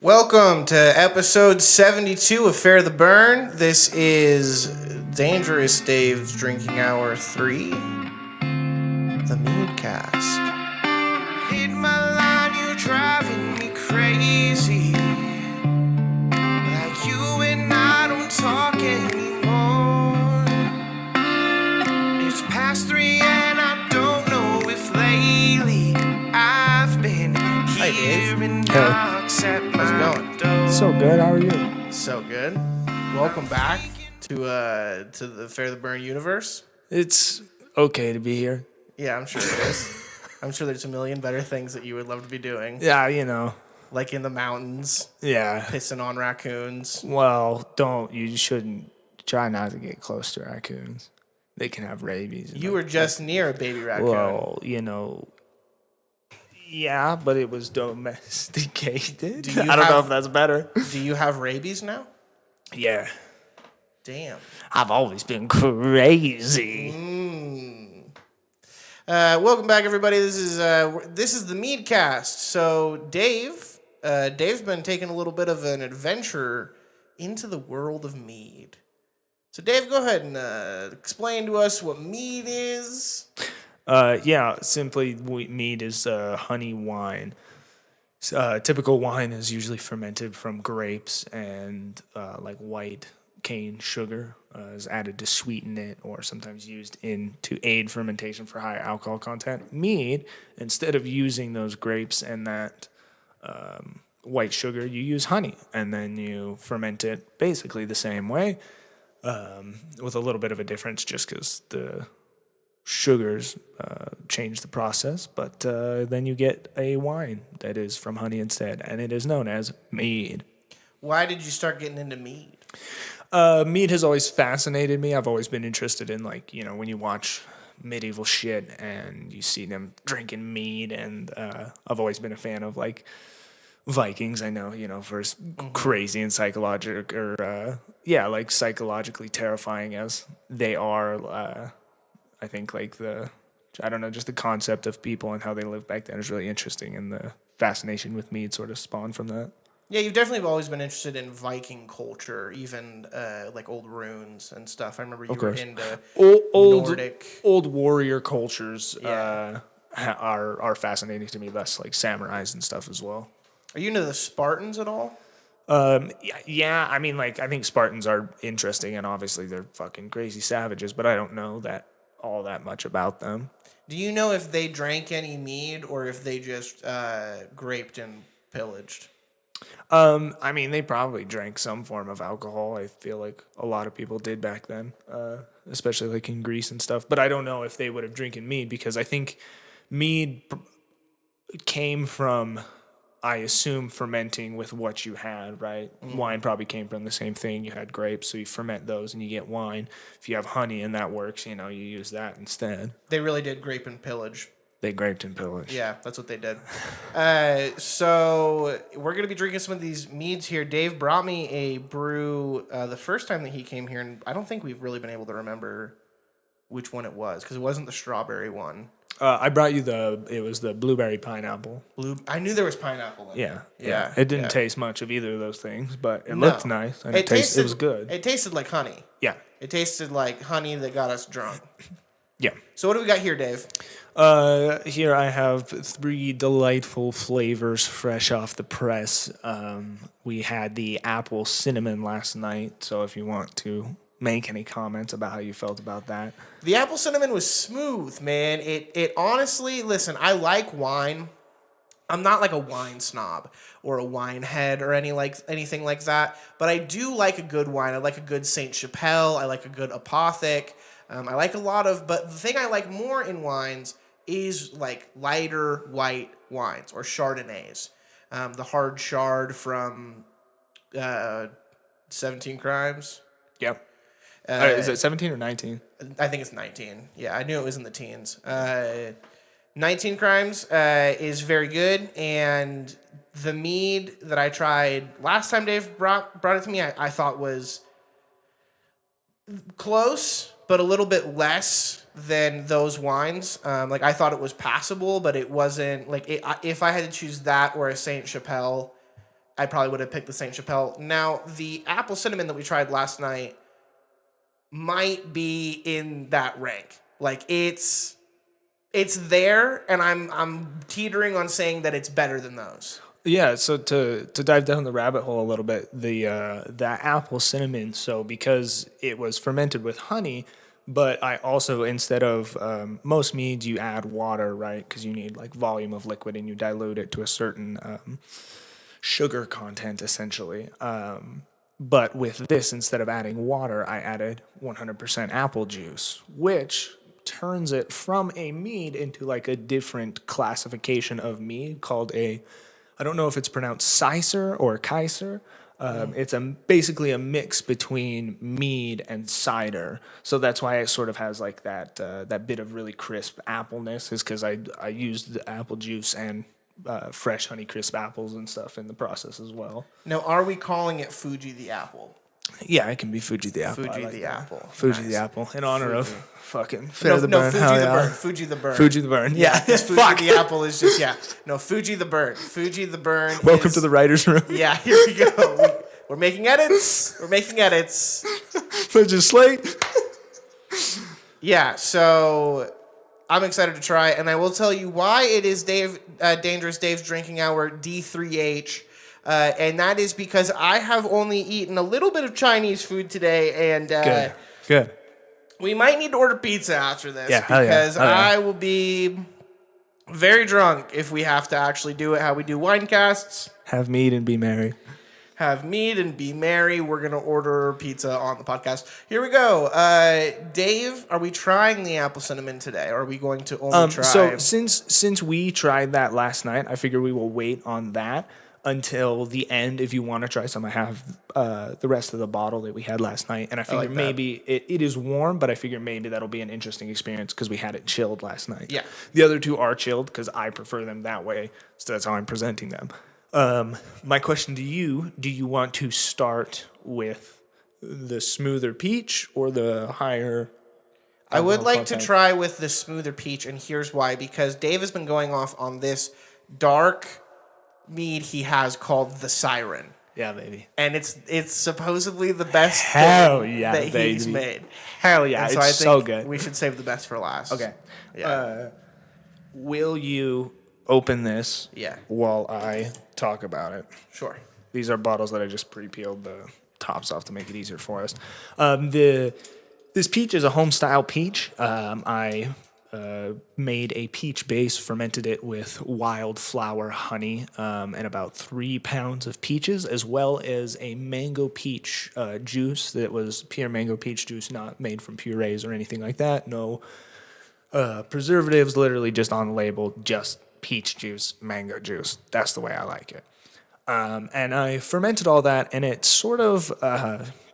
Welcome to episode 72 of Fehr the Burn. This is Dangerous Dave's Drinking Hour 3, the Mead cast. Hit my line, you're driving me crazy. Like you and I don't talk anymore. It's past 3 and I don't know if lately I've been hearing knocks at my door. So good. How are you? So good. Welcome back to the Fehr the Burn universe. It's okay to be here. Yeah, I'm sure it is. I'm sure there's a million better things that you would love to be doing. Yeah, you know. Like in the mountains, Yeah. pissing on raccoons. Well, you shouldn't try not to get close to raccoons. They can have rabies. You were just near a baby raccoon. Well, yeah, but it was domesticated. I don't know if that's better. Do you have rabies now? Yeah. Damn. I've always been crazy. Welcome back, everybody. This is the Mead cast. So Dave's been taking a little bit of an adventure into the world of mead. So Dave, go ahead and explain to us what mead is. Simply mead is honey wine. Typical wine is usually fermented from grapes and like white cane sugar is added to sweeten it, or sometimes used to aid fermentation for high alcohol content. Mead, instead of using those grapes and that white sugar, you use honey, and then you ferment it basically the same way, with a little bit of a difference just because the sugars change the process, but then you get a wine that is from honey instead, and it is known as mead. Why did you start getting into mead? Mead has always fascinated me. I've always been interested in, when you watch medieval shit and you see them drinking mead, and I've always been a fan of, Vikings. I know, for as crazy and psychologically terrifying as they are. I think just the concept of people and how they lived back then is really interesting, and the fascination with mead sort of spawned from that. Yeah, you've definitely always been interested in Viking culture, even old runes and stuff. I remember you were into Nordic. Old warrior cultures Yeah. are fascinating to me, thus samurais and stuff as well. Are you into the Spartans at all? Yeah, I mean, I think Spartans are interesting, and obviously they're fucking crazy savages, but I don't know all that much about them. Do you know if they drank any mead or if they just graped and pillaged? I mean, they probably drank some form of alcohol. I feel like a lot of people did back then, especially in Greece and stuff. But I don't know if they would have drinking mead, because I think mead came from, I assume, fermenting with what you had, right? Mm. Wine probably came from the same thing. You had grapes, so you ferment those and you get wine. If you have honey and that works, you use that instead. They really did grape and pillage. They graped and pillaged. Yeah, that's what they did. So we're going to be drinking some of these meads here. Dave brought me a brew the first time that he came here, and I don't think we've really been able to remember which one it was, because it wasn't the strawberry one. I brought you it was the blueberry pineapple. I knew there was pineapple in it. Yeah. It didn't taste much of either of those things, but it looked nice, and it was good. It tasted like honey. Yeah. It tasted like honey that got us drunk. Yeah. So what do we got here, Dave? Here I have 3 delightful flavors fresh off the press. We had the apple cinnamon last night, so if you want to make any comments about how you felt about that. The apple cinnamon was smooth, man. It honestly, listen, I like wine. I'm not like a wine snob or a wine head or anything like that, but I do like a good wine. I like a good Saint Chapelle. I like a good Apothic. I like but the thing I like more in wines is lighter white wines or Chardonnays. The hard Chard from 17 Crimes. Yep. Is it 17 or 19? I think it's 19. Yeah, I knew it was in the teens. 19 Crimes is very good, and the mead that I tried last time Dave brought it to me, I thought was close, but a little bit less than those wines. I thought it was passable, but it wasn't if I had to choose that or a Saint Chapelle, I probably would have picked the Saint Chappelle. Now, the apple cinnamon that we tried last night might be in that rank. Like it's there, and I'm teetering on saying that it's better than those. Yeah, so to dive down the rabbit hole a little bit, the apple cinnamon. So because it was fermented with honey, but I also instead of most meads you add water, right? Because you need like volume of liquid and you dilute it to a certain sugar content essentially. But with this, instead of adding water, I added 100% apple juice, which turns it from a mead into like a different classification of mead called a, I don't know if it's pronounced Sicer or Kaiser. It's basically a mix between mead and cider, so that's why it sort of has like that bit of really crisp appleness. Is because I used the apple juice and fresh Honeycrisp apples and stuff in the process as well. Now, are we calling it Fuji the apple? Yeah, it can be Fuji the apple. Fuji like the that. apple. Fuji Nice. the apple in honor Fuji. of fucking Fehr the burn. Fuji Hell the yeah. burn. Fuji the burn. Fuji the burn. Yeah, Because Fuji the apple is just No, Fuji the burn. Fuji the burn. Welcome is, to the writers' room. Yeah, here we go. We're making edits. Legislate. Yeah, so I'm excited to try, and I will tell you why it is Dangerous Dave's Drinking Hour D3H. And that is because I have only eaten a little bit of Chinese food today, and Good. we might need to order pizza after this. Yeah, hell yeah, because hell yeah. I will be very drunk if we have to actually do it how we do wine casts. Have mead and be merry. Have mead and be merry. We're going to order pizza on the podcast. Here we go. Dave, are we trying the apple cinnamon today? Or are we going to only try... So since we tried that last night, I figure we will wait on that until the end. If you want to try some, I have the rest of the bottle that we had last night. And I figure maybe it is warm, but I figure maybe that'll be an interesting experience because we had it chilled last night. Yeah. The other two are chilled because I prefer them that way. So that's how I'm presenting them. My question to you, do you want to start with the smoother peach or the higher? I would like to try with the smoother peach, and here's why. Because Dave has been going off on this dark mead he has called the Siren. Yeah, baby. And it's supposedly the best Hell thing yeah, that baby. he's made. Hell yeah, And it's I think so good. we should save the best for last. Okay. Yeah. Will you open this Yeah. while I talk about it? Sure. These are bottles that I just pre-peeled the tops off to make it easier for us. This peach is a home-style peach. I made a peach base, fermented it with wildflower honey, and about 3 pounds of peaches, as well as a mango peach juice that was pure mango peach juice, not made from purees or anything like that. No preservatives, literally just on the label, just peach juice, mango juice. That's the way I like it. And I fermented all that, and it sort of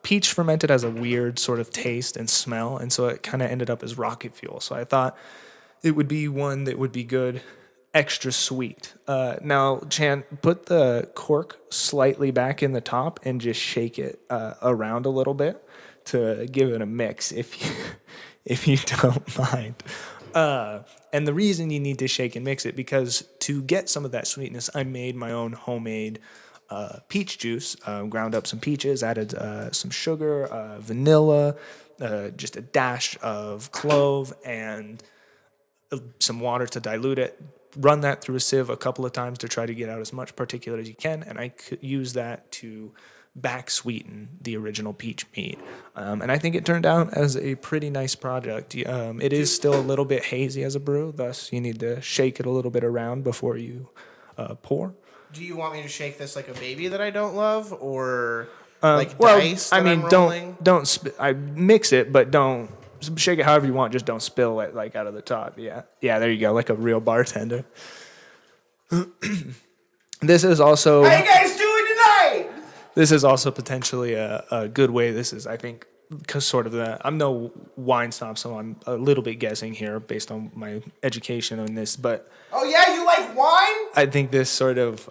peach fermented has a weird sort of taste and smell, and so it kind of ended up as rocket fuel. So I thought it would be one that would be good, extra sweet. Now, Chan, put the cork slightly back in the top and just shake it around a little bit to give it a mix, if you don't mind. And the reason you need to shake and mix it, because to get some of that sweetness, I made my own homemade peach juice, ground up some peaches, added some sugar, vanilla, just a dash of clove, and some water to dilute it. Run that through a sieve a couple of times to try to get out as much particulate as you can, and I could use that to back sweeten the original peach mead. And I think it turned out as a pretty nice project. It is still a little bit hazy as a brew, thus you need to shake it a little bit around before you pour. Do you want me to shake this like a baby that I don't love, or Well, dice? I that mean, I'm rolling? I mix it, but don't shake it however you want. Just don't spill it like out of the top. Yeah, there you go, like a real bartender. This is also. How you guys doing tonight? This is also potentially a good way. This is, I think, because sort of I'm no wine snob, so I'm a little bit guessing here based on my education on this. But Oh yeah, you like wine? I think this sort of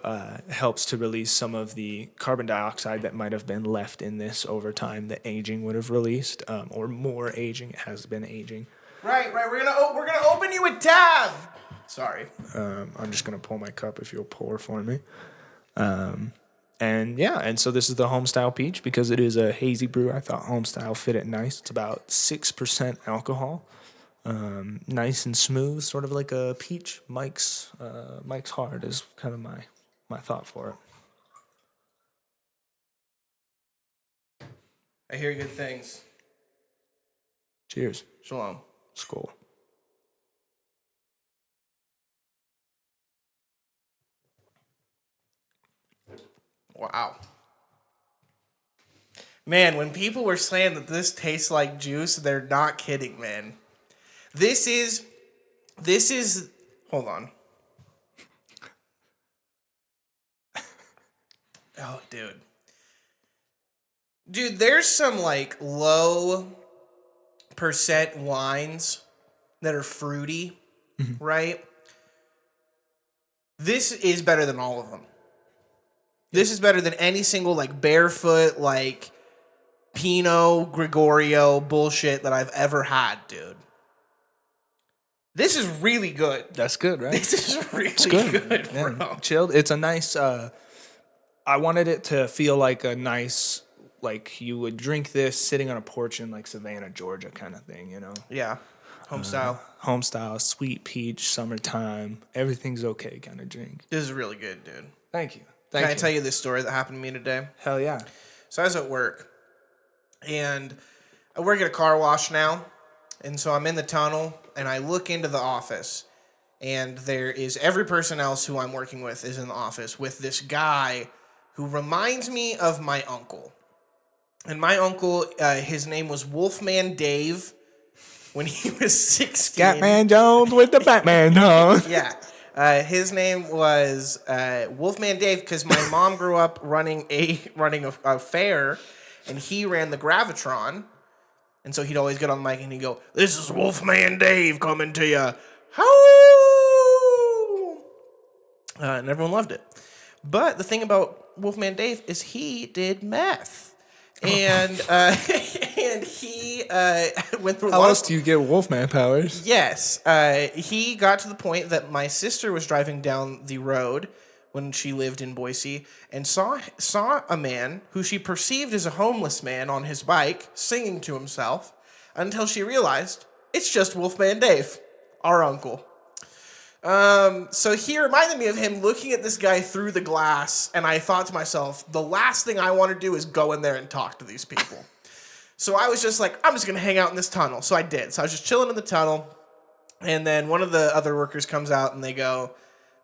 helps to release some of the carbon dioxide that might have been left in this over time that aging would have released, or more aging. It has been aging. Right. We're gonna open you a tab. Sorry. I'm just gonna pull my cup if you'll pour for me. And so this is the homestyle peach because it is a hazy brew. I thought homestyle fit it nice. It's about 6% alcohol. Nice and smooth, sort of like a peach. Mike's Hard is kind of my thought for it. I hear good things. Cheers. Shalom. Skål. Wow. Man, when people were saying that this tastes like juice, they're not kidding, man. This is, hold on. Oh, dude. Dude, there's some like low percent wines that are fruity, right? This is better than all of them. This is better than any single like barefoot, like Pinot Gregorio bullshit that I've ever had, dude. This is really good. That's good, right? This is really good, bro. Yeah, chilled. It's a nice, I wanted it to feel like a nice, like you would drink this sitting on a porch in like Savannah, Georgia kind of thing, you know? Yeah. Home style. Home style, sweet peach, summertime, everything's okay kind of drink. This is really good, dude. Thank you. Can I tell you this story that happened to me today? Hell yeah. So I was at work, and I work at a car wash now, and so I'm in the tunnel, and I look into the office, and there is every person else who I'm working with is in the office with this guy who reminds me of my uncle. And my uncle, his name was Wolfman Dave when he was 16. Scatman Jones with the Batman Jones. Yeah. His name was Wolfman Dave because my mom grew up running a Fehr, and he ran the Gravitron, and so he'd always get on the mic and he'd go, "This is Wolfman Dave coming to you, how?" And everyone loved it. But the thing about Wolfman Dave is he did meth, and and he went through. How else do you get Wolfman powers? Yes. He got to the point that my sister was driving down the road when she lived in Boise and saw a man who she perceived as a homeless man on his bike singing to himself until she realized it's just Wolfman Dave, our uncle. So he reminded me of him looking at this guy through the glass, and I thought to myself, the last thing I want to do is go in there and talk to these people. So I was just like, I'm just going to hang out in this tunnel. So I did. So I was just chilling in the tunnel. And then one of the other workers comes out and they go,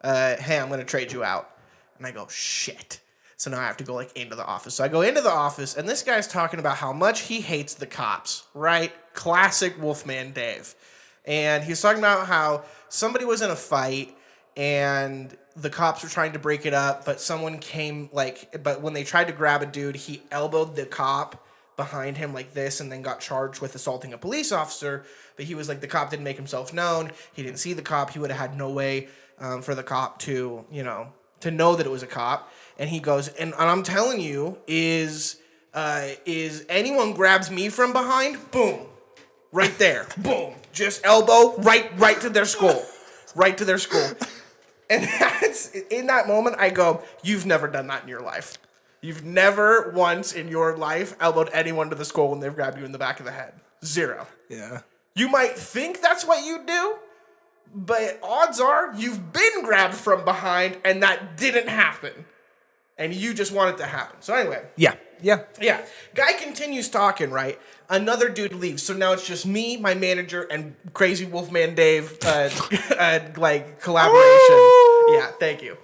hey, I'm going to trade you out. And I go, shit. So now I have to go like into the office. So I go into the office and this guy's talking about how much he hates the cops, right? Classic Wolfman Dave. And he's talking about how somebody was in a fight and the cops were trying to break it up, but someone came but when they tried to grab a dude, he elbowed the cop behind him like this and then got charged with assaulting a police officer. But he was like, the cop didn't make himself known. He didn't see the cop. He would have had no way for the cop to know that it was a cop. And he goes, and I'm telling you, is anyone grabs me from behind, boom, right there, boom, just elbow right to their skull, right to their skull. And that's, in that moment, I go, you've never done that in your life. You've never once in your life elbowed anyone to the skull when they've grabbed you in the back of the head. Zero. Yeah. You might think that's what you do, but odds are you've been grabbed from behind and that didn't happen. And you just want it to happen. So anyway. Yeah. Guy continues talking, right? Another dude leaves. So now it's just me, my manager, and crazy Wolfman Dave collaboration. Yeah, thank you.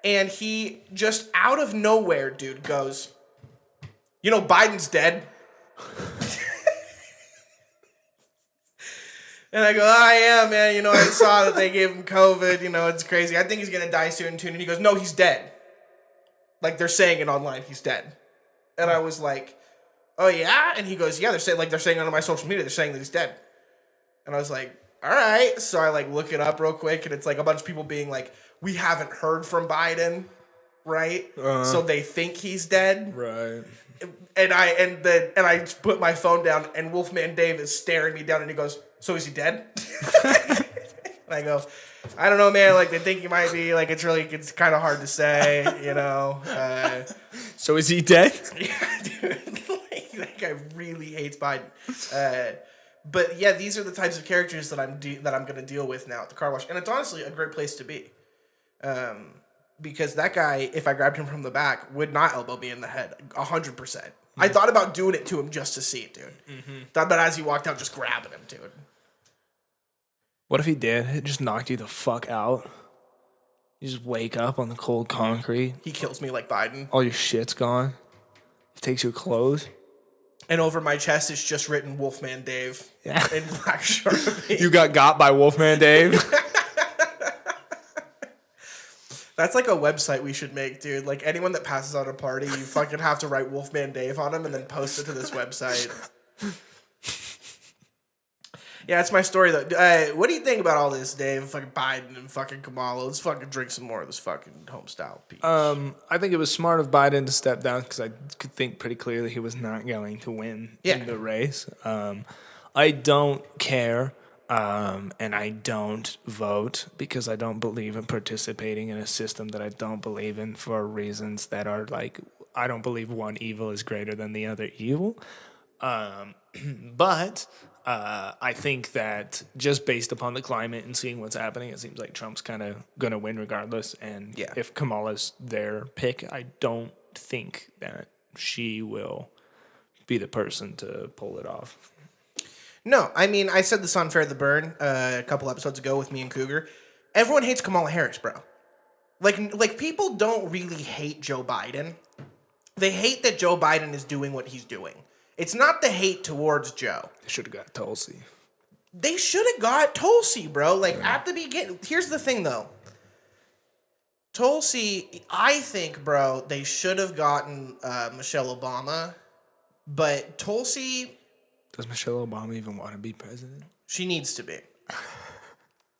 And he just out of nowhere, dude, goes, you know, Biden's dead. And I go, yeah, man, you know, I saw that they gave him COVID. You know, it's crazy. I think he's going to die soon, too. And he goes, no, he's dead. Like, they're saying it online, he's dead. And I was like, oh, yeah? And he goes, yeah, they're saying on my social media, they're saying that he's dead. And I was like, all right. So I, look it up real quick, and it's, a bunch of people being like, we haven't heard from Biden, right? So they think he's dead. Right. And I put my phone down, and Wolfman Dave is staring me down, and he goes, so is he dead? And I go, I don't know, man. Like, they think you might be. Like, it's kind of hard to say, you know. So is he dead? Yeah, dude. Like, that guy really hates Biden. But yeah, these are the types of characters that I'm going to deal with now at the car wash, and it's honestly a great place to be. Because that guy, if I grabbed him from the back, would not elbow me in the head 100%. I thought about doing it to him just to see it, dude. Thought about as he walked out, just grabbing him, dude. What if he did? It just knocked you the fuck out. You just wake up on the cold concrete. He kills me like Biden. All your shit's gone. He takes your clothes. And over my chest is just written Wolfman Dave. Yeah. In black Sharpie. You got by Wolfman Dave. That's like a website we should make, dude. Like, anyone that passes out a party, you fucking have to write Wolfman Dave on him and then post it to this website. Yeah, that's my story, though. What do you think about all this, Dave? Fucking Biden and fucking Kamala. Let's fucking drink some more of this fucking home-style peach. I think it was smart of Biden to step down because I could think pretty clearly he was not going to win in the race. I don't care, and I don't vote because I don't believe in participating in a system that I don't believe in for reasons that are like, I don't believe one evil is greater than the other evil. But I think that just based upon the climate and seeing what's happening, it seems like Trump's kind of going to win regardless. And if Kamala's their pick, I don't think that she will be the person to pull it off. No, I mean, I said this on Fehr the Burn a couple episodes ago with me and Cougar. Everyone hates Kamala Harris, bro. Like people don't really hate Joe Biden. They hate that Joe Biden is doing what he's doing. It's not the hate towards Joe. They should have got Tulsi. They should have got Tulsi, bro. Like, at the beginning. Here's the thing, though. Tulsi, I think, bro, they should have gotten Michelle Obama. But Tulsi... Does Michelle Obama even want to be president? She needs to be.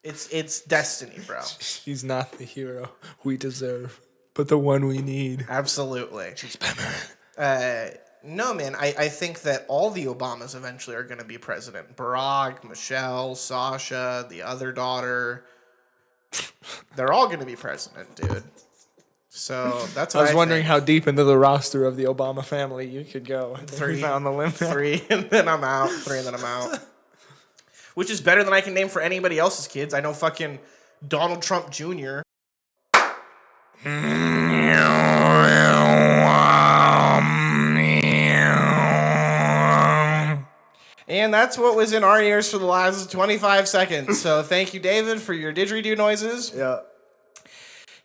It's destiny, bro. She's not the hero we deserve, but the one we need. Absolutely. She's better. No, man, I think that all the Obamas eventually are going to be president. Barack, Michelle, Sasha, the other daughter. They're all going to be president, dude. So that's what I was wondering think. how deep into the roster of the Obama family you could go. Three found the limit. 3, and then I'm out. 3, and then I'm out. Which is better than I can name for anybody else's kids. I know fucking Donald Trump Jr. And that's what was in our ears for the last 25 seconds. So thank you, David, for your didgeridoo noises. Yeah.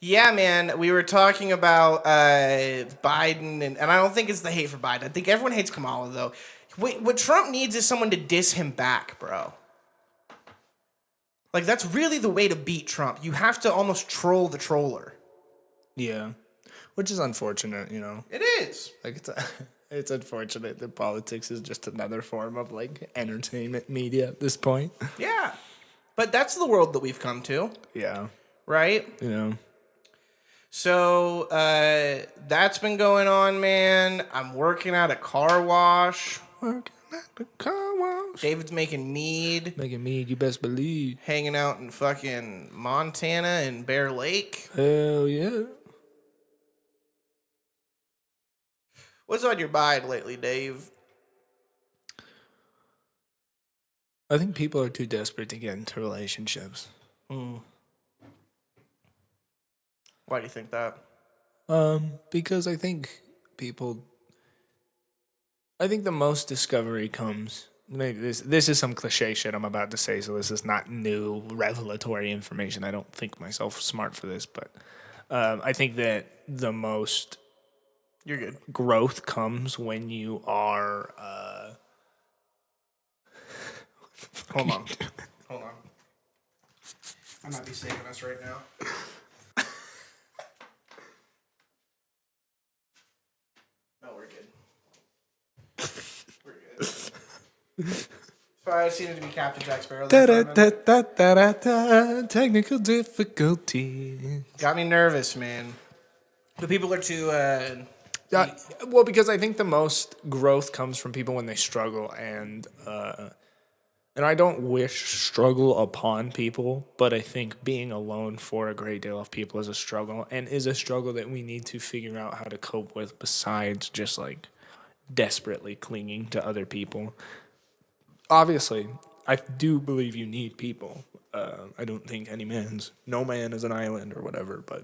Yeah, man, we were talking about Biden, and I don't think it's the hate for Biden. I think everyone hates Kamala, though. What Trump needs is someone to diss him back, bro. Like, that's really the way to beat Trump. You have to almost troll the troller. Yeah. Which is unfortunate, you know. It is. Like, it's unfortunate that politics is just another form of, like, entertainment media at this point. Yeah. But that's the world that we've come to. Yeah. Right? You know. So, that's been going on, man. I'm working at a car wash. Working at the car wash. David's making mead. Making mead, you best believe. Hanging out in fucking Montana and Bear Lake. Hell yeah. What's on your mind lately, Dave? I think people are too desperate to get into relationships. Why do you think that? Because I think the most discovery comes. Maybe this is some cliche shit I'm about to say, so this is not new revelatory information. I don't think myself smart for this, but I think that the most You're good. growth comes when you are. Hold on. I might be saving us right now. No, we're good. We're good. Sorry, I seem to be Captain Jack Sparrow. Technical difficulty. Got me nervous, man. The people are too. Well, because I think the most growth comes from people when they struggle, and And I don't wish struggle upon people, but I think being alone for a great deal of people is a struggle, and is a struggle that we need to figure out how to cope with besides just like desperately clinging to other people. Obviously, I do believe you need people. I don't think no man is an island or whatever, but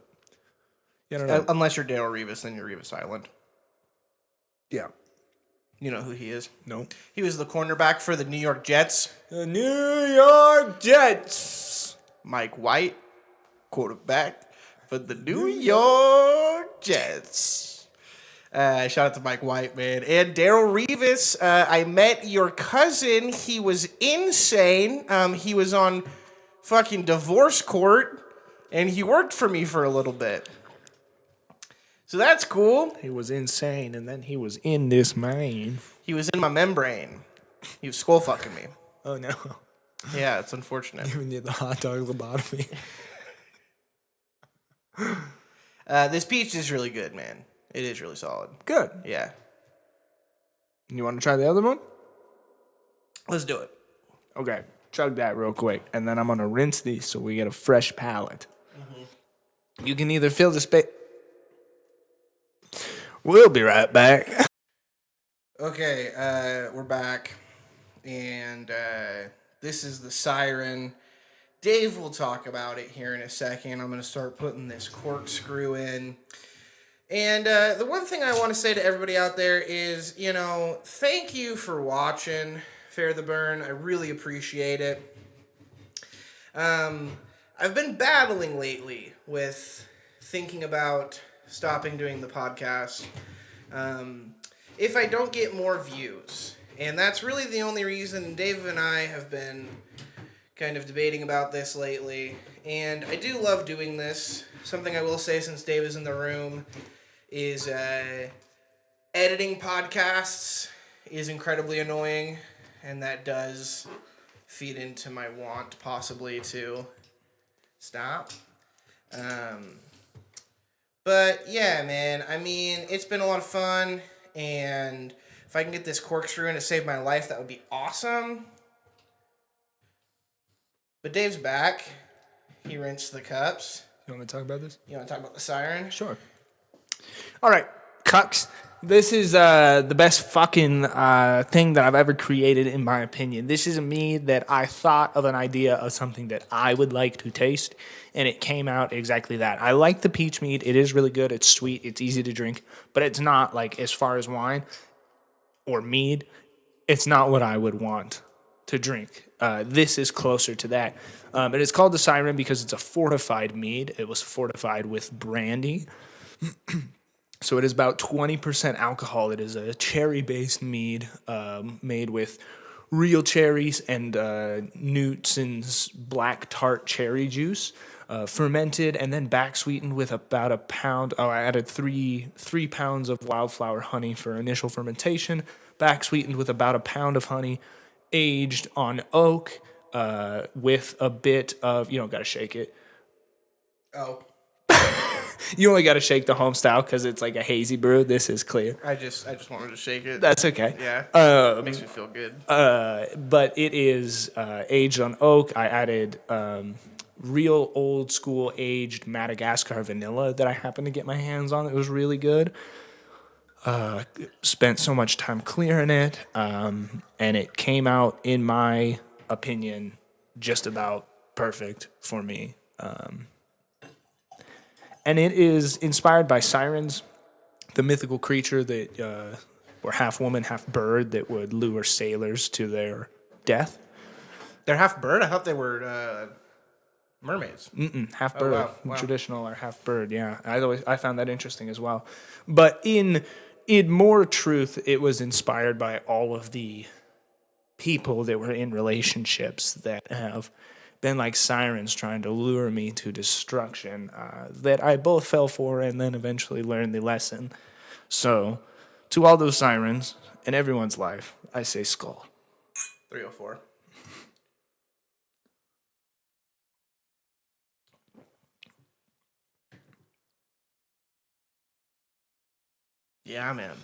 yeah, I don't know. Unless you're Daryl Revis, then you're Revis Island. Yeah. You know who he is? No. He was the cornerback for the New York Jets. The New York Jets. Mike White, quarterback for the New York Jets. Shout out to Mike White, man. And Daryl Revis, I met your cousin. He was insane. He was on fucking divorce court, and he worked for me for a little bit. So that's cool. He was insane, and then he was in this mine. He was in my membrane. He was skull fucking me. Oh, no. Yeah, it's unfortunate. Giving you the hot dog lobotomy. This peach is really good, man. It is really solid. Good. Yeah. You want to try the other one? Let's do it. Okay. Chug that real quick, and then I'm going to rinse these so we get a fresh palate. Mm-hmm. You can either fill the space... We'll be right back. Okay, we're back, and this is the siren. Dave will talk about it here in a second. I'm going to start putting this corkscrew in. And the one thing I want to say to everybody out there is, thank you for watching Fehr the Burn. I really appreciate it. I've been battling lately with thinking about stopping doing the podcast if I don't get more views. And that's really the only reason. Dave and I have been kind of debating about this lately. And I do love doing this. Something I will say, since Dave is in the room, is editing podcasts is incredibly annoying. And that does feed into my want, possibly, to stop. But yeah, man, I mean, it's been a lot of fun, and if I can get this corkscrew in to save my life, that would be awesome. But Dave's back. He rinsed the cups. You want to talk about this? You want to talk about the siren? Sure. All right, cucks. This is the best fucking thing that I've ever created, in my opinion. This is a mead that I thought of an idea of something that I would like to taste, and it came out exactly that. I like the peach mead. It is really good. It's sweet. It's easy to drink, but it's not, like, as far as wine or mead, it's not what I would want to drink. This is closer to that. It is called the Siren because it's a fortified mead. It was fortified with brandy. So it is about 20% alcohol. It is a cherry-based mead made with real cherries and Newton's black tart cherry juice, fermented and then back sweetened with about a pound. Oh, I added 3 pounds of wildflower honey for initial fermentation, back sweetened with about a pound of honey, aged on oak with a bit of, you don't got to shake it. Oh. You only got to shake the home style because it's like a hazy brew. This is clear. I just wanted to shake it. That's okay. Yeah. Makes me feel good. But it is aged on oak. I added real old school aged Madagascar vanilla that I happened to get my hands on. It was really good. Spent so much time clearing it. And it came out, in my opinion, just about perfect for me. And it is inspired by sirens, the mythical creature that were half woman, half bird that would lure sailors to their death. They're half bird? I thought they were mermaids. Half bird, wow. Traditional or half bird. Yeah, I found that interesting as well. But in more truth, it was inspired by all of the people that were in relationships that have been like sirens trying to lure me to destruction that I both fell for and then eventually learned the lesson. So, to all those sirens in everyone's life, I say skull. 304. Yeah, man.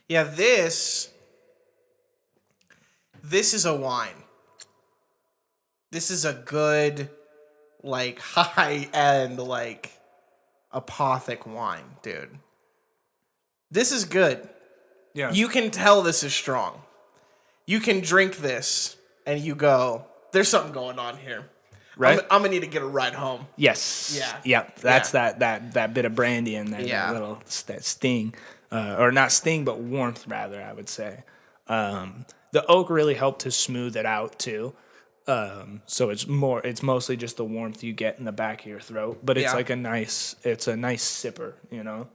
Yeah, this is a wine. This is a good, like, high end, like, apothic wine, dude. This is good. Yeah. You can tell this is strong. You can drink this and you go, there's something going on here. Right? I'm gonna need to get a ride home. Yes. Yeah. Yep. That's Yeah. that bit of brandy in there. Yeah. That little that sting, or not sting, but warmth rather. I would say. The oak really helped to smooth it out too. So it's mostly just the warmth you get in the back of your throat, but it's Yeah. like it's a nice sipper, you know.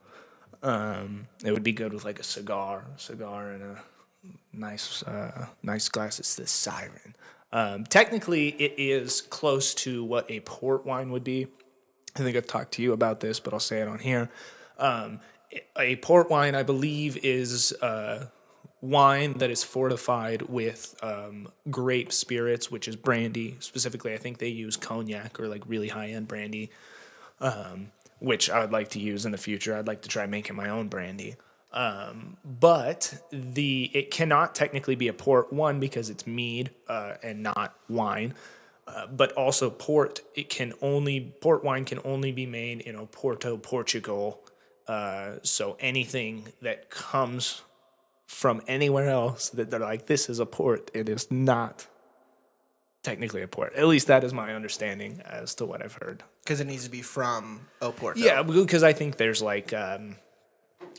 It would be good with like a cigar and a nice glass. It's the Siren. Technically, it is close to what a port wine would be. I think I've talked to you about this, but I'll say it on here. A port wine, I believe, is wine that is fortified with grape spirits, which is brandy. Specifically, I think they use cognac or like really high-end brandy, which I would like to use in the future. I'd like to try making my own brandy. But it cannot technically be a port, one, because it's mead and not wine. But also port wine can only be made in Oporto, Portugal. So anything that comes from anywhere else that they're like, this is a port, it is not technically a port. At least that is my understanding as to what I've heard. Because it needs to be from Oporto. Yeah, because I think there's like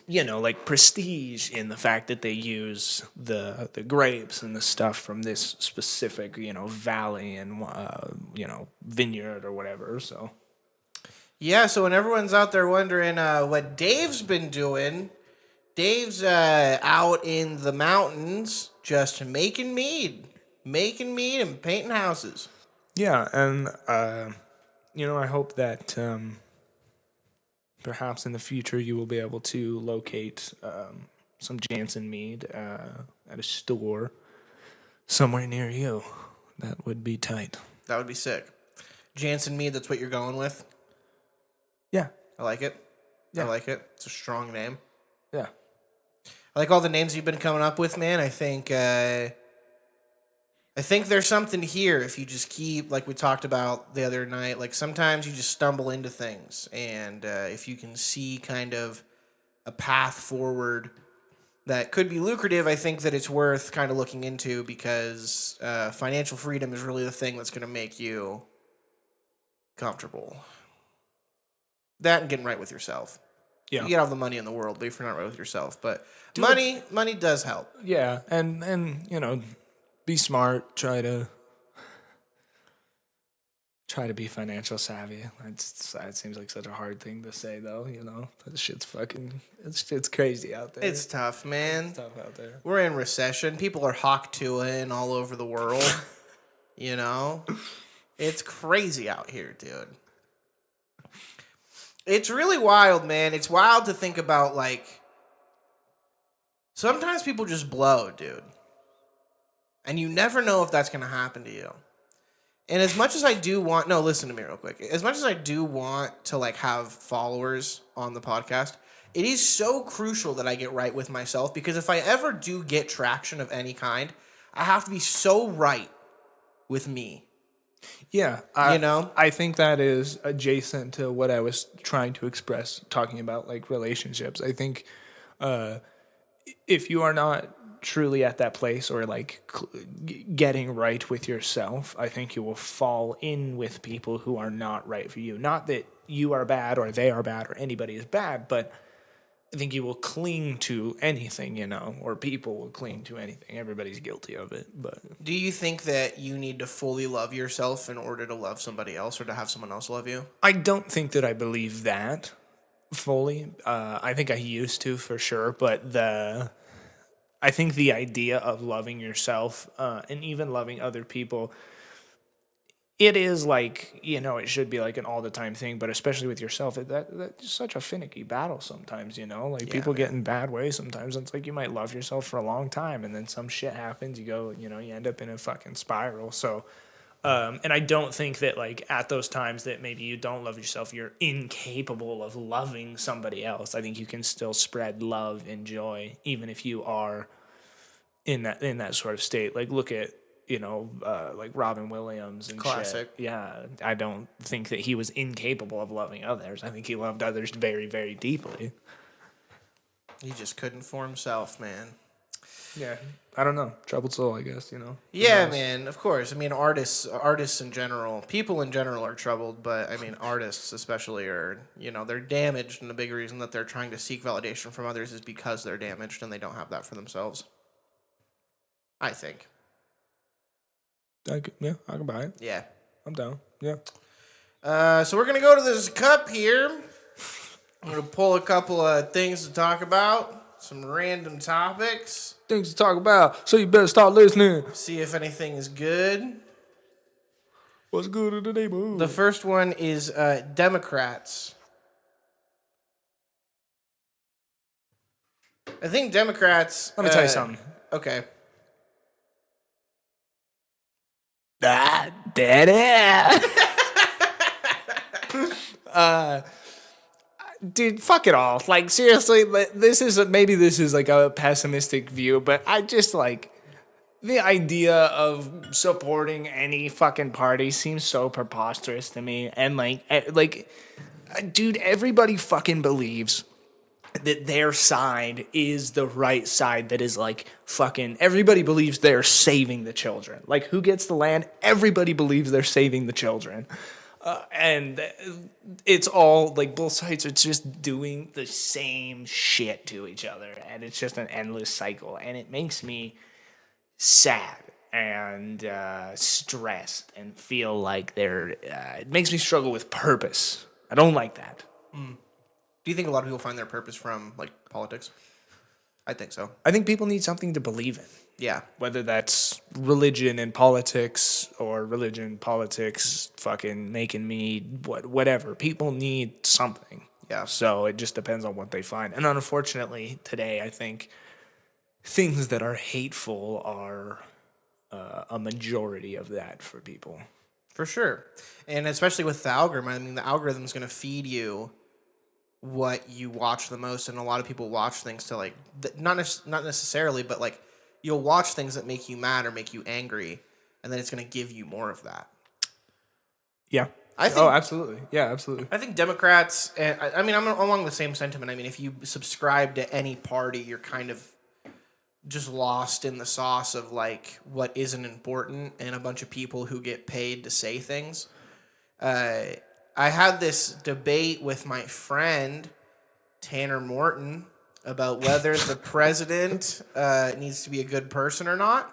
like prestige in the fact that they use the grapes and the stuff from this specific, valley and vineyard or whatever. So Yeah, so when everyone's out there wondering what Dave's been doing, Dave's out in the mountains just making mead and painting houses. yeah, and I hope that perhaps in the future you will be able to locate some Jansen mead at a store somewhere near you. That would be tight. That would be sick. Jansen mead, that's what you're going with? Yeah. I like it. Yeah. I like it. It's a strong name. Yeah. I like all the names you've been coming up with, man. I think there's something here if you just keep, like we talked about the other night, like sometimes you just stumble into things. And if you can see kind of a path forward that could be lucrative, I think that it's worth kind of looking into because financial freedom is really the thing that's going to make you comfortable. That and getting right with yourself. Yeah. You get all the money in the world, but if you're not right with yourself. But money does help. Yeah, and be smart. Try to be financial savvy. It seems like such a hard thing to say, though. That shit's it's crazy out there. It's tough, man. It's tough out there. We're in recession. People are hawk tuaing all over the world. It's crazy out here, dude. It's really wild, man. It's wild to think about, like, sometimes people just blow, dude. And you never know if that's going to happen to you. And as much as I do want... No, listen to me real quick. As much as I do want to, like, have followers on the podcast, it is so crucial that I get right with myself because if I ever do get traction of any kind, I have to be so right with me. Yeah, I think that is adjacent to what I was trying to express, talking about like relationships. I think if you are not truly at that place or like getting right with yourself, I think you will fall in with people who are not right for you. Not that you are bad or they are bad or anybody is bad, but I think you will cling to anything, or people will cling to anything. Everybody's guilty of it. But do you think that you need to fully love yourself in order to love somebody else or to have someone else love you? I don't think that I believe that fully. I think I used to for sure, but I think the idea of loving yourself and even loving other people, it is like, it should be like an all the time thing, but especially with yourself, that's such a finicky battle sometimes, people get in bad ways sometimes. It's like you might love yourself for a long time and then some shit happens, you go, you end up in a fucking spiral. So And I don't think that, like, at those times that maybe you don't love yourself, you're incapable of loving somebody else. I think you can still spread love and joy, even if you are in that sort of state. Like, look at, like Robin Williams and Classic. shit. Yeah, I don't think that he was incapable of loving others. I think he loved others very, very deeply. He just couldn't for himself, man. Yeah, I don't know. Troubled soul, I guess, Yeah, man, of course. I mean, artists in general, people in general are troubled, but I mean, artists especially are, they're damaged, and the big reason that they're trying to seek validation from others is because they're damaged and they don't have that for themselves. I think. I can buy it. Yeah. I'm down. Yeah. So we're going to go to this cup here. I'm going to pull a couple of things to talk about, some random topics. Things to talk about, so you better start listening. See if anything is good. What's good in the neighborhood? The first one is Democrats. I think Democrats... Let me tell you something. Okay. Daddy. Dude, fuck it all. Like, seriously, this is like a pessimistic view, but I just like the idea of supporting any fucking party seems so preposterous to me. And dude, everybody fucking believes that their side is the right side that is like fucking everybody believes they're saving the children. Like, who gets the land? Everybody believes they're saving the children. And it's all like both sides are just doing the same shit to each other, and it's just an endless cycle, and it makes me sad and stressed and feel like it makes me struggle with purpose. I don't like that. Do you think a lot of people find their purpose from like politics? I think so. I think people need something to believe in. Yeah. Whether that's religion and politics or religion, politics, fucking making me whatever. People need something. Yeah. So it just depends on what they find. And unfortunately, today, I think things that are hateful are a majority of that for people. For sure. And especially with the algorithm. I mean, the algorithm is going to feed you what you watch the most. And a lot of people watch things to like, not necessarily, but like, you'll watch things that make you mad or make you angry, and then it's going to give you more of that. Yeah. I think, absolutely. Yeah, absolutely. I think Democrats, I mean, I'm along the same sentiment. I mean, if you subscribe to any party, you're kind of just lost in the sauce of, like, what isn't important and a bunch of people who get paid to say things. I had this debate with my friend, Tanner Morton, about whether the president needs to be a good person or not.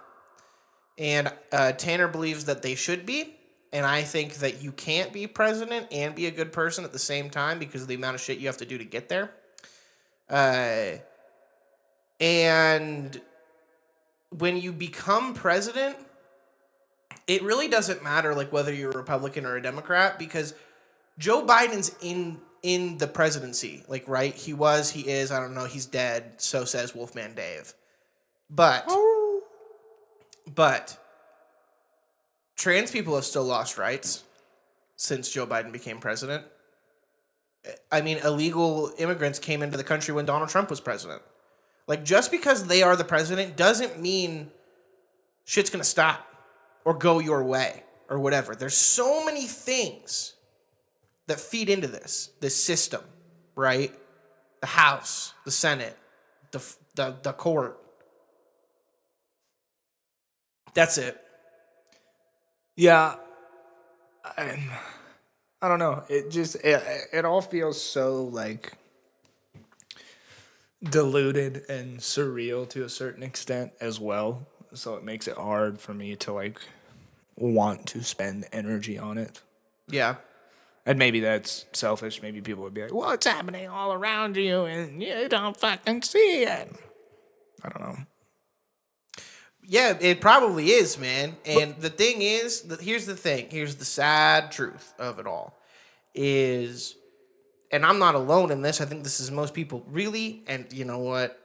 And Tanner believes that they should be. And I think that you can't be president and be a good person at the same time because of the amount of shit you have to do to get there. And when you become president, it really doesn't matter like whether you're a Republican or a Democrat, because Joe Biden's in the presidency, like, right? He is, I don't know, he's dead, so says Wolfman Dave. But trans people have still lost rights since Joe Biden became president. I mean, illegal immigrants came into the country when Donald Trump was president. Like, just because they are the president doesn't mean shit's gonna stop or go your way or whatever. There's so many things that feed into this system, right? The House, the Senate, the court. That's it. Yeah. I don't know. It all feels so like diluted and surreal to a certain extent as well. So it makes it hard for me to like want to spend energy on it. Yeah. And maybe that's selfish. Maybe people would be like, well, it's happening all around you and you don't fucking see it. I don't know. Yeah, it probably is, man. And the thing is, here's the thing. Here's the sad truth of it all. Is, and I'm not alone in this. I think this is most people really. And you know what?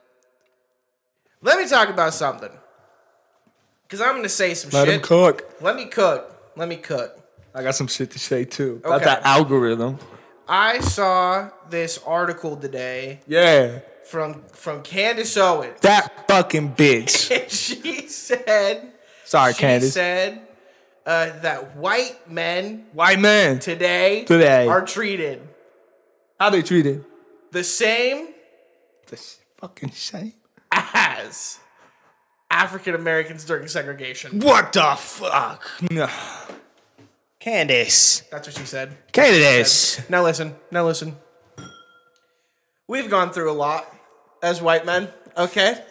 Let me talk about something. Because I'm going to say some shit. Let him cook. Let me cook. Let me cook. I got some shit to say too about Okay. that algorithm. I saw this article today Yeah, from Candace Owens. that fucking bitch. And she said, Sorry, Candace. That white men White men today are treated how they treated the same the fucking same. as African Americans during segregation. What the fuck? No. Candace. That's what she said. Candace. Now listen. We've gone through a lot as white men, okay?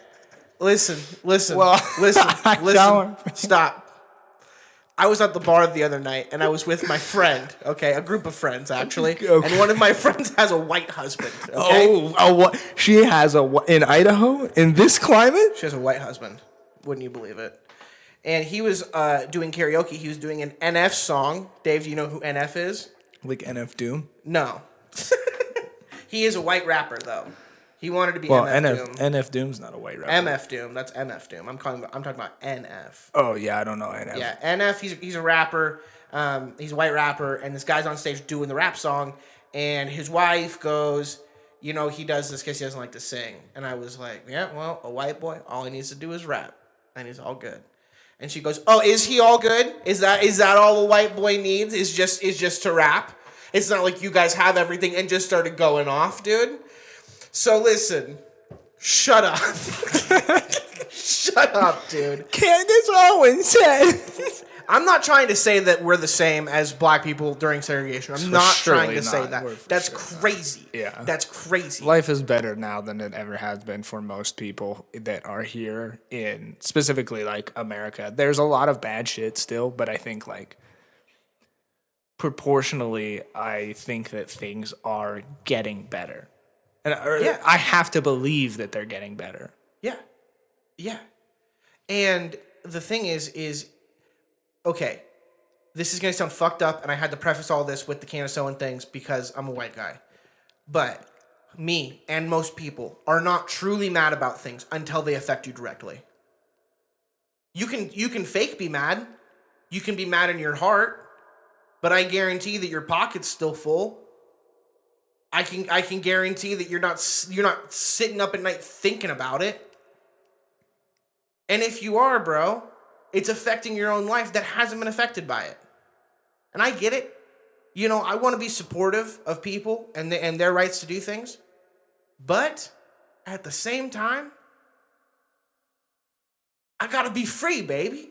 Listen. Well, listen. don't. Stop. I was at the bar the other night, and I was with my friend, okay? A group of friends, actually. Okay. And one of my friends has a white husband, okay? What? She has in Idaho in this climate? She has a white husband. Wouldn't you believe it? And he was doing karaoke. He was doing an NF song. Dave, do you know who NF is? Like NF Doom? No. He is a white rapper, though. He wanted to be Well, MF Doom. NF Doom's not a white rapper. MF Doom. That's MF Doom. I'm talking about NF. Oh yeah, I don't know NF. Yeah, NF. He's a rapper. He's a white rapper, and this guy's on stage doing the rap song, and his wife goes, he does this because he doesn't like to sing. And I was like, yeah, well, a white boy, all he needs to do is rap, and he's all good. And she goes, oh, is he all good? Is that all a white boy needs? Is just to rap? It's not like you guys have everything and just started going off, dude. So listen, shut up. Shut up, dude. Candace Owens said. I'm not trying to say that we're the same as black people during segregation. I'm not trying to say that. That's crazy. Yeah. That's crazy. Life is better now than it ever has been for most people that are here in specifically like America. There's a lot of bad shit still, but I think like proportionally, I think that things are getting better. And I have to believe that they're getting better. Yeah. Yeah. And the thing is, okay, this is going to sound fucked up, and I had to preface all this with the Candace Owens things because I'm a white guy. But me and most people are not truly mad about things until they affect you directly. You can fake be mad. You can be mad in your heart, but I guarantee that your pocket's still full. I can guarantee that you're not sitting up at night thinking about it. And if you are, bro, it's affecting your own life that hasn't been affected by it. And I get it. I want to be supportive of people and their rights to do things. But at the same time, I got to be free, baby.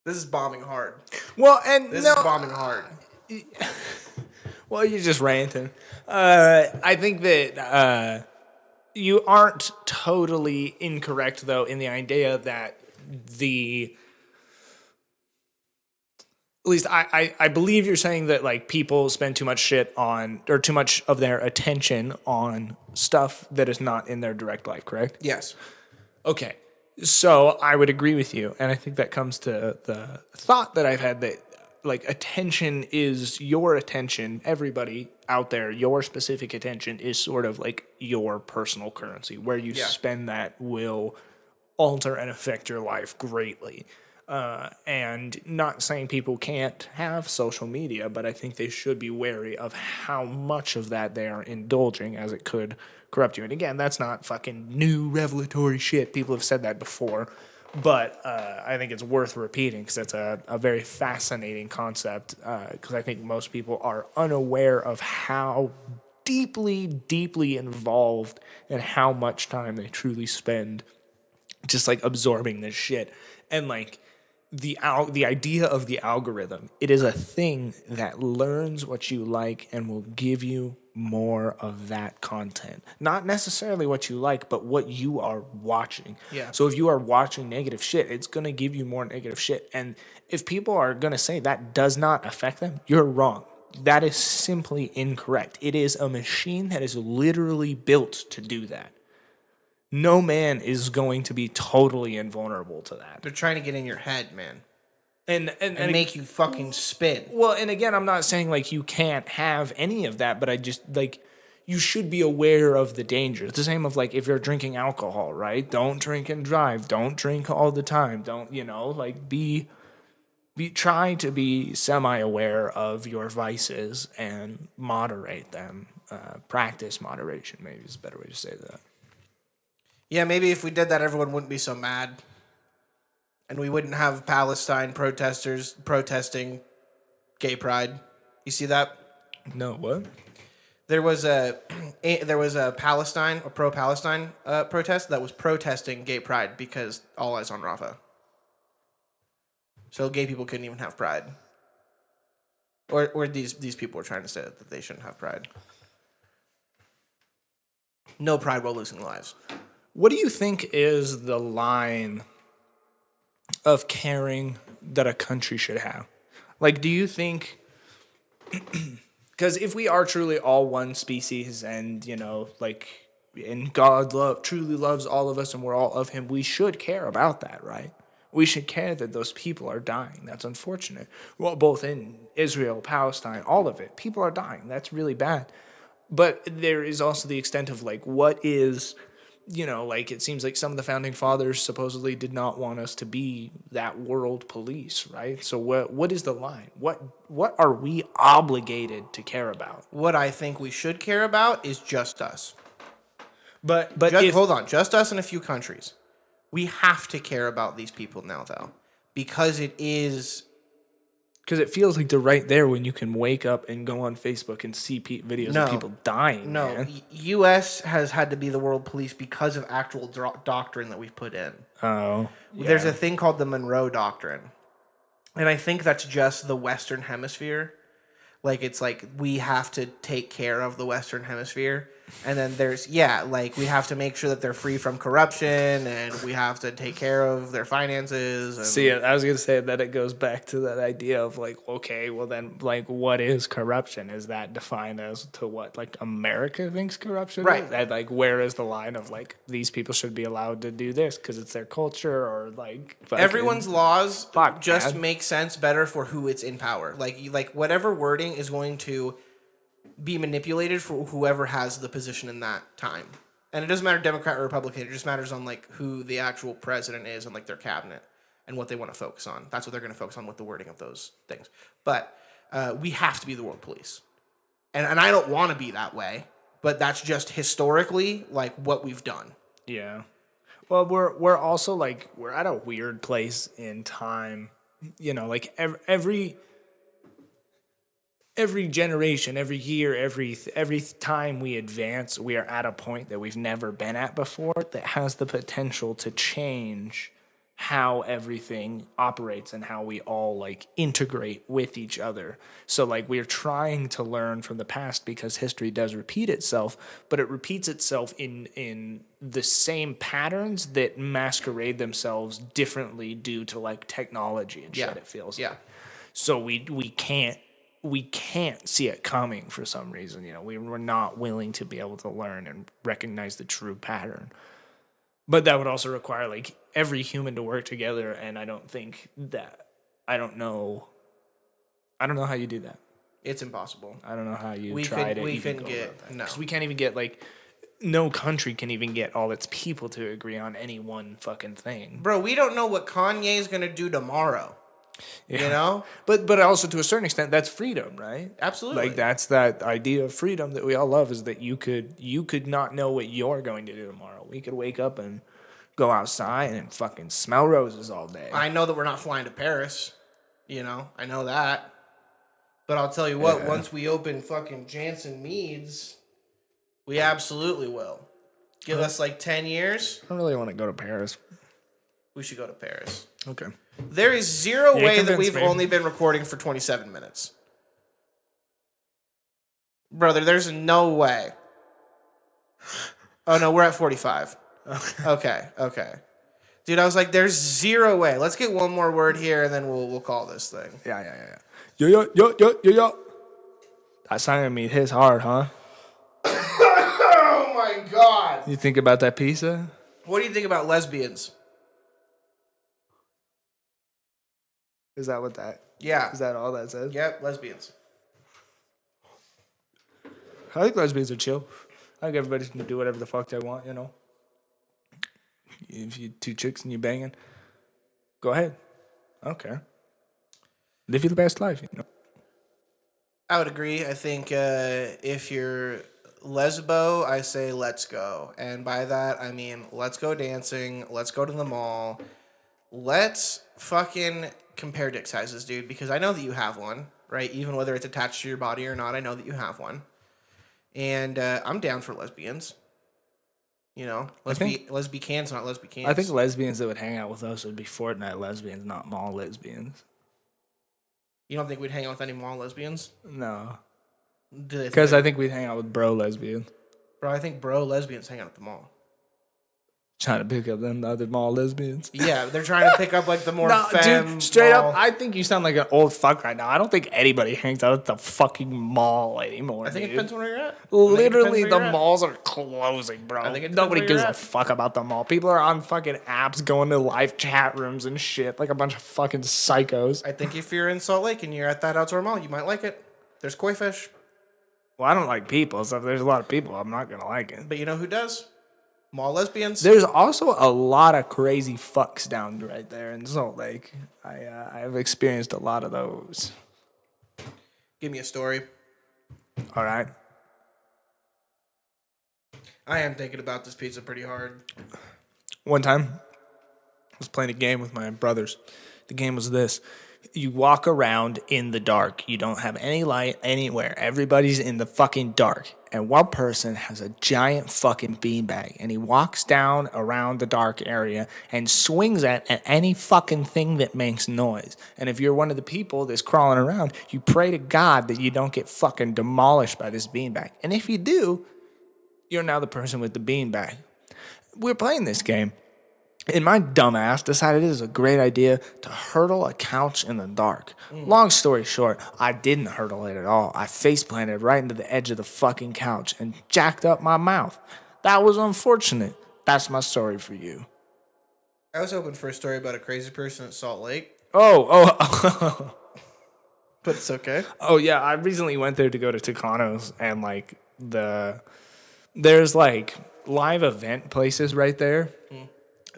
This is bombing hard. Well, and this is bombing hard. Well, you're just ranting. I think that you aren't totally incorrect, though, in the idea that at least I believe you're saying that like people spend too much shit on or too much of their attention on stuff that is not in their direct life, correct? Yes. Okay. So I would agree with you. And I think that comes to the thought that I've had that like attention is your attention. Everybody out there, your specific attention is sort of like your personal currency. Where you spend that will alter and affect your life greatly. And not saying people can't have social media, but I think they should be wary of how much of that they are indulging, as it could corrupt you. And again, that's not fucking new revelatory shit. People have said that before. But I think it's worth repeating because it's a very fascinating concept because I think most people are unaware of how deeply, deeply involved and how much time they truly spend just like absorbing this shit. And like the idea of the algorithm, it is a thing that learns what you like and will give you more of that content. Not necessarily what you like, but what you are watching. Yeah. So if you are watching negative shit, it's going to give you more negative shit. And if people are going to say that does not affect them, you're wrong. That is simply incorrect. It is a machine that is literally built to do that. No man is going to be totally invulnerable to that. They're trying to get in your head, man. And make you fucking spin. Well, and again, I'm not saying like you can't have any of that, but I just like you should be aware of the dangers. It's the same of like if you're drinking alcohol, right? Don't drink and drive. Don't drink all the time. Don't, like be try to be semi-aware of your vices and moderate them. Practice moderation, maybe is a better way to say that. Yeah, maybe if we did that, everyone wouldn't be so mad. And we wouldn't have Palestine protesters protesting gay pride. You see that? No, what? There was a pro-Palestine protest that was protesting gay pride because all eyes on Rafah. So gay people couldn't even have pride. Or these people were trying to say that they shouldn't have pride. No pride while losing lives. What do you think is the line of caring that a country should have? Like, do you think... Because if we are truly all one species and, and God truly loves all of us and we're all of him, we should care about that, right? We should care that those people are dying. That's unfortunate. Well, both in Israel, Palestine, all of it. People are dying. That's really bad. But there is also the extent of, what is... it seems like some of the founding fathers supposedly did not want us to be that world police, right? So what is the line? What are we obligated to care about? What I think we should care about is just us. But Hold on, just us in a few countries. We have to care about these people now, though, because it feels like they're right there when you can wake up and go on Facebook and see videos of people dying. No, man. U.S. has had to be the world police because of actual doctrine that we've put in. Oh, yeah. There's a thing called the Monroe Doctrine, and I think that's just the Western Hemisphere. It's like we have to take care of the Western Hemisphere. And then we have to make sure that they're free from corruption and we have to take care of their finances. And See, I was going to say that it goes back to that idea of okay, well then, what is corruption? Is that defined as to what, America thinks corruption right. is? And, where is the line of, these people should be allowed to do this because it's their culture or, everyone's laws make sense better for who it's in power. Whatever wording is going to be manipulated for whoever has the position in that time. And it doesn't matter Democrat or Republican. It just matters on who the actual president is and their cabinet and what they want to focus on. That's what they're going to focus on with the wording of those things. But we have to be the world police. And I don't want to be that way, but that's just historically what we've done. Yeah. Well, we're also we're at a weird place in time. Every generation, every year, every time we advance, we are at a point that we've never been at before that has the potential to change how everything operates and how we all integrate with each other. So we're trying to learn from the past because history does repeat itself, but it repeats itself in the same patterns that masquerade themselves differently due to technology and shit. It feels like. So we can't see it coming for some reason. We're not willing to be able to learn and recognize the true pattern. But that would also require every human to work together, and I don't know how you do that. It's impossible. I don't know how you we try could, to we even can go get about that. no. Because we can't even get no country can even get all its people to agree on any one fucking thing. Bro, we don't know what Kanye's gonna do tomorrow. Yeah. But also to a certain extent that's freedom, right? Absolutely. That's that idea of freedom that we all love, is that you could not know what you're going to do tomorrow. We could wake up and go outside and fucking smell roses all day. I know that we're not flying to Paris. I know that. But I'll tell you what, once we open fucking Jansen Meads, we absolutely will. Give us 10 years. I don't really want to go to Paris. We should go to Paris. Okay. There is zero way that we've me. only been recording for 27 minutes. Brother, there's no way. Oh, no, we're at 45. Okay. Dude, I was there's zero way. Let's get one more word here, and then we'll call this thing. Yeah. Yo. That sign of me hits hard, huh? Oh, my God. You think about that pizza? What do you think about lesbians? Is that what that... Yeah. Is that all that says? Yep, lesbians. I think lesbians are chill. I think everybody can do whatever the fuck they want, If you two chicks and you banging, go ahead. Okay. Live your best life, you know. I would agree. I think if you're lesbo, I say let's go. And by that, I mean let's go dancing. Let's go to the mall. Let's fucking compare dick sizes, dude, because I know that you have one, right? Even whether it's attached to your body or not, I know that you have one. And I'm down for lesbians. You know, lesbicans, not lesbicans. I think lesbians that would hang out with us would be Fortnite lesbians, not mall lesbians. You don't think we'd hang out with any mall lesbians? No. Do Because I think we'd hang out with bro lesbians. Bro, I think bro lesbians hang out at the mall. Trying to pick up them other mall lesbians. Yeah, they're trying to pick up like the more femme dude, straight mall. up, I think you sound like an old fuck right now. I don't think anybody hangs out at the fucking mall anymore. I think it depends on where you're at. Literally, the malls are closing, bro. I think it depends Nobody where gives you're a at. fuck about the mall. People are on fucking apps going to live chat rooms and shit like a bunch of fucking psychos. I think if you're in Salt Lake and you're at that outdoor mall, you might like it. There's koi fish. Well, I don't like people, so if there's a lot of people, I'm not going to like it. But you know who does? Mall lesbians. There's also a lot of crazy fucks down right there in Salt Lake. I've experienced a lot of those. Give me a story. All right. I am thinking about this pizza pretty hard. One time, I was playing a game with my brothers. The game was this. You walk around in the dark. You don't have any light anywhere. Everybody's in the fucking dark. And one person has a giant fucking beanbag. And he walks down around the dark area and swings it at any fucking thing that makes noise. And if you're one of the people that's crawling around, you pray to God that you don't get fucking demolished by this beanbag. And if you do, you're now the person with the beanbag. We're playing this game. And my dumbass decided it was a great idea to hurdle a couch in the dark. Long story short, I didn't hurdle it at all. I face planted right into the edge of the fucking couch and jacked up my mouth. That was unfortunate. That's my story for you. I was hoping for a story about a crazy person at Salt Lake, Oh, but it's okay. oh yeah. I recently went there to go to Tucano's and like there's like live event places right there.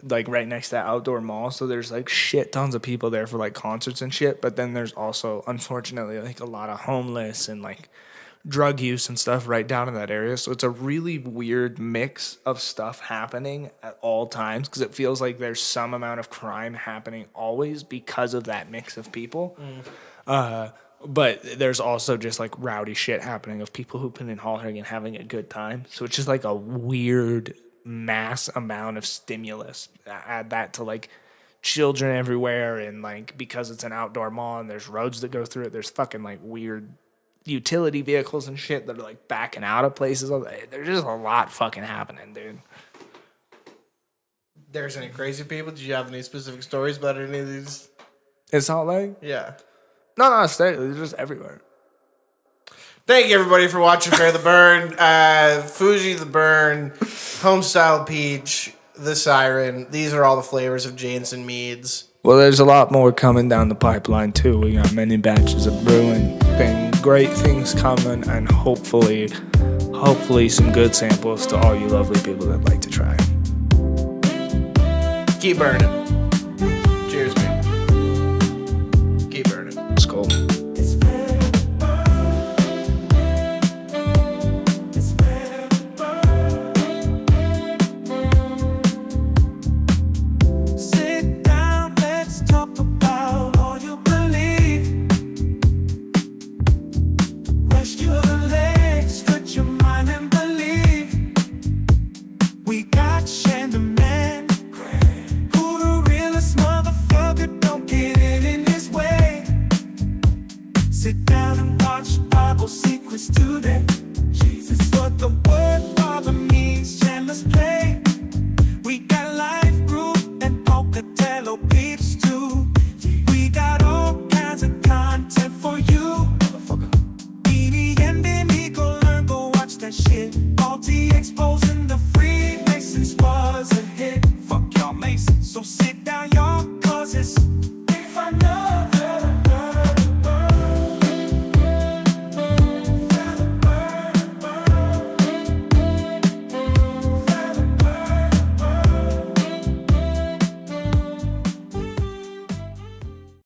Like right next to that outdoor mall. So there's like shit tons of people there for like concerts and shit. But then there's also, unfortunately, like a lot of homeless and like drug use and stuff right down in that area. So it's a really weird mix of stuff happening at all times because it feels like there's some amount of crime happening always because of that mix of people. But there's also just like rowdy shit happening of people hooping and hollering and having a good time. So it's just like a weird mass amount of stimulus. Add that to like children everywhere, and like because it's an outdoor mall and there's roads that go through it, there's fucking like weird utility vehicles and shit that are like backing out of places. There's just a lot fucking happening, dude. There's any crazy people? Do you have any specific stories about any of these? It's not like Yeah. no, they're just everywhere. Thank you, everybody, for watching Fehr the Burn, Fuji the Burn, Homestyle Peach, the Siren. These are all the flavors of Jameson Meads. Well, there's a lot more coming down the pipeline too. We got many batches of brewing, great things coming, and hopefully some good samples to all you lovely people that like to try. Keep burning. Cheers, man. Keep burning. Skull. Sit down and watch Bible secrets today. Jesus, but the word Father means Chandler's play. We got Life Group and Pocatello peeps too. We got all kinds of content for you. Beanie and Demi, go learn, go watch that shit. All T exposing the